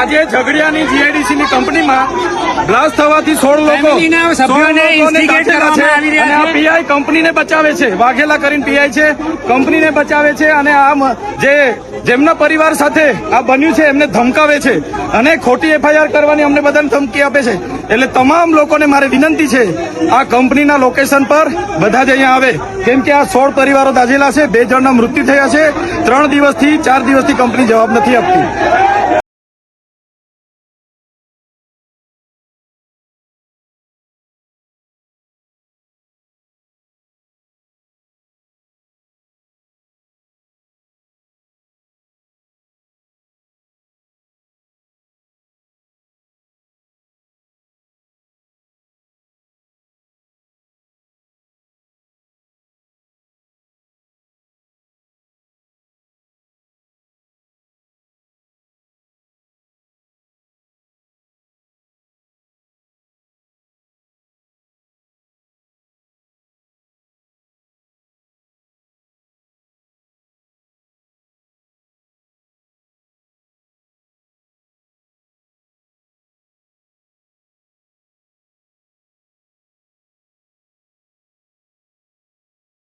આજે ઝઘડિયાની જીઆઈડીસી ની કંપનીમાં બ્લાસ્ટ થવાથી 16 લોકો અને આ પીઆઈ કંપનીને બચાવે છે. વાઘેલા કરીને પીઆઈ છે, કંપનીને બચાવે છે અને આ જેમના પરિવાર સાથે આ બન્યું છે એમને ધમકાવે છે અને ખોટી એફઆઈઆર કરવાની અમને બધાને ધમકી આપે છે. એટલે તમામ લોકોને મારે વિનંતી છે, આ કંપનીના લોકેશન પર બધા જ અહીંયા આવે, કેમ કે આ 16 પરિવારો દાઝેલા છે, 2 જણના મૃત્યુ થયા છે. 3 દિવસથી 4 દિવસથી કંપની જવાબ નથી આપતી.